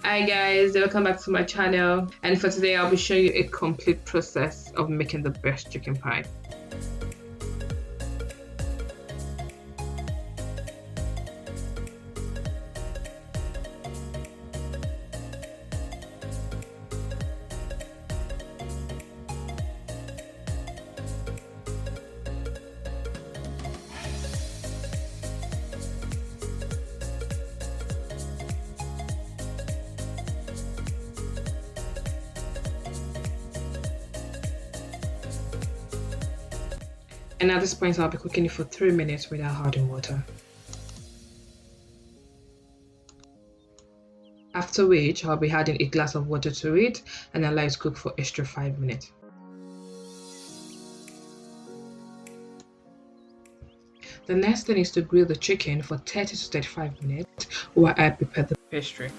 Hi guys, welcome back to my channel, and for today I'll be showing you a complete process of making the best chicken pie. And at this point I'll be cooking it for 3 minutes without adding water. After which I'll be adding a glass of water to it and allow it to cook for extra 5 minutes. The next thing is to grill the chicken for 30 to 35 minutes while I prepare the pastry.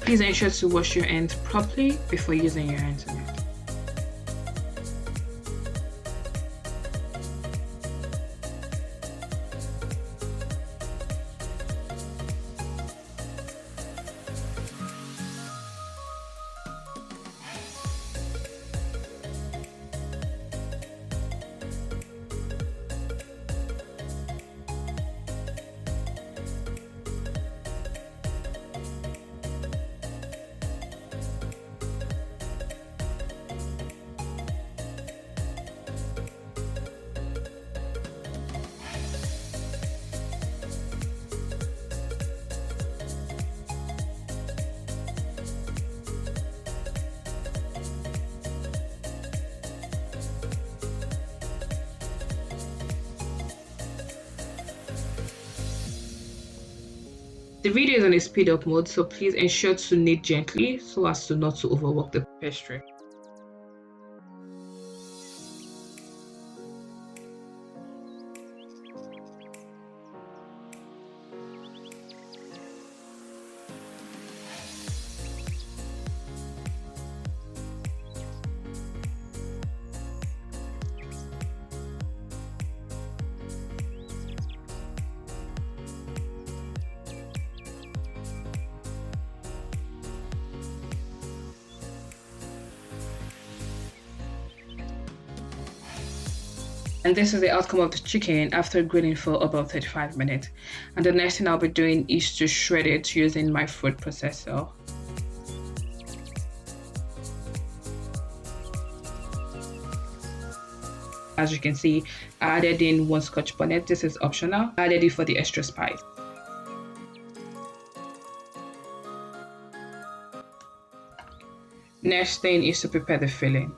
Please ensure to wash your hands properly before using your hands on it. The video is on a speed up mode, so please ensure to knead gently so as to not to overwork the pastry. And this is the outcome of the chicken after grilling for about 35 minutes. And the next thing I'll be doing is to shred it using my food processor. As you can see, I added in 1 scotch bonnet. This is optional. I added it for the extra spice. Next thing is to prepare the filling.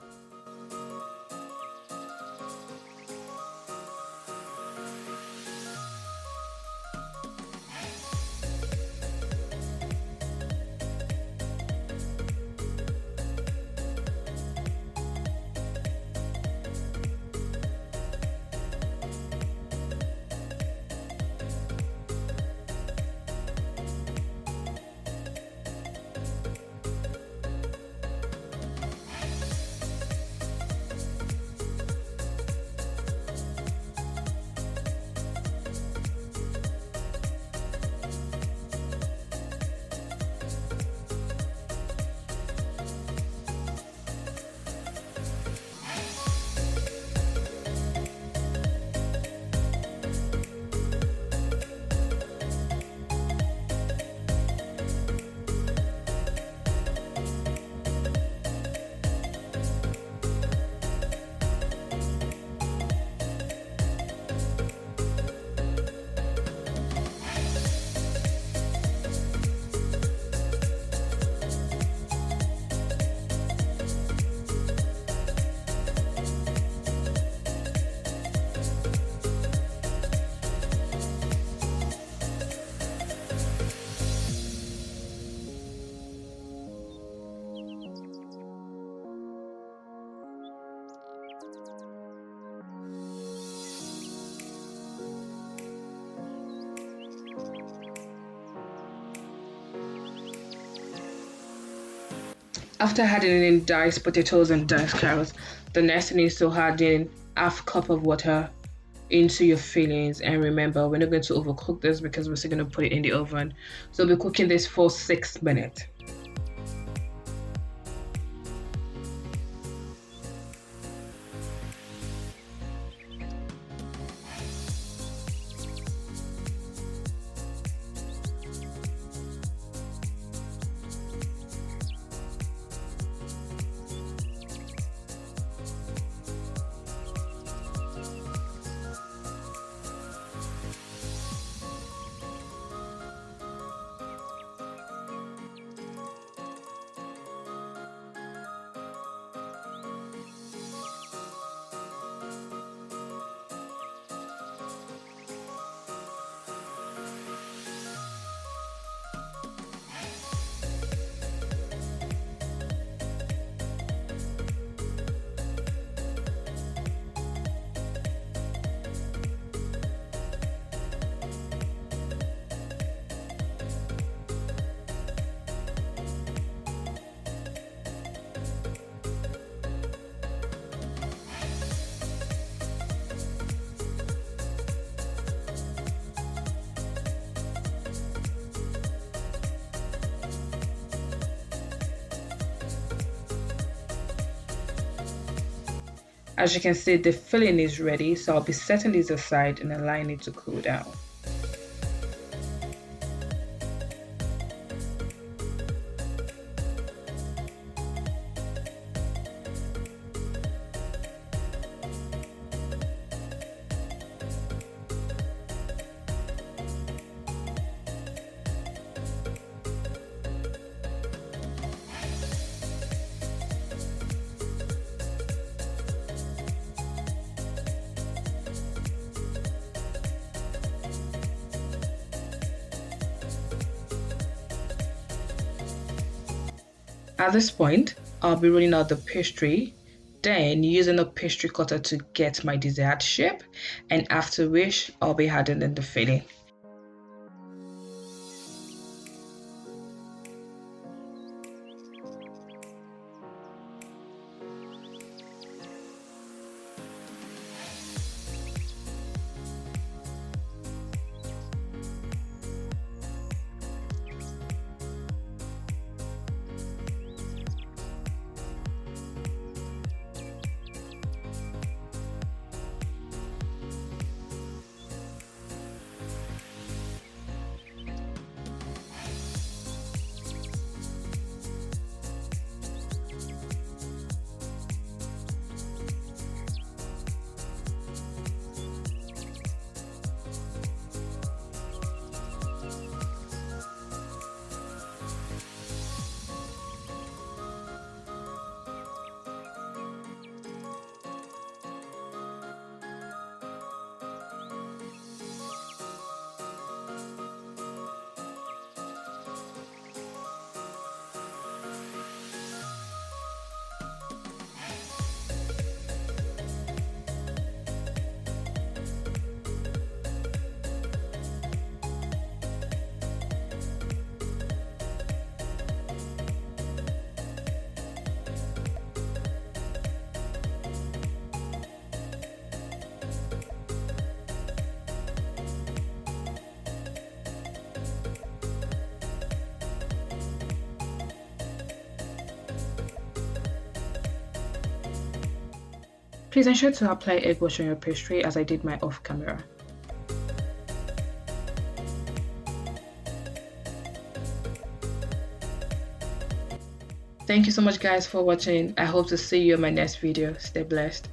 After adding in diced potatoes and diced carrots, the next thing is to add in half cup of water into your fillings. And remember, we're not going to overcook this because we're still going to put it in the oven. So we'll be cooking this for 6 minutes. As you can see, the filling is ready, so I'll be setting this aside and allowing it to cool down. At this point, I'll be rolling out the pastry, then using a pastry cutter to get my desired shape, and after which I'll be adding in the filling. Please ensure to apply egg wash on your pastry as I did my off camera. Thank you so much guys for watching. I hope to see you in my next video. Stay blessed.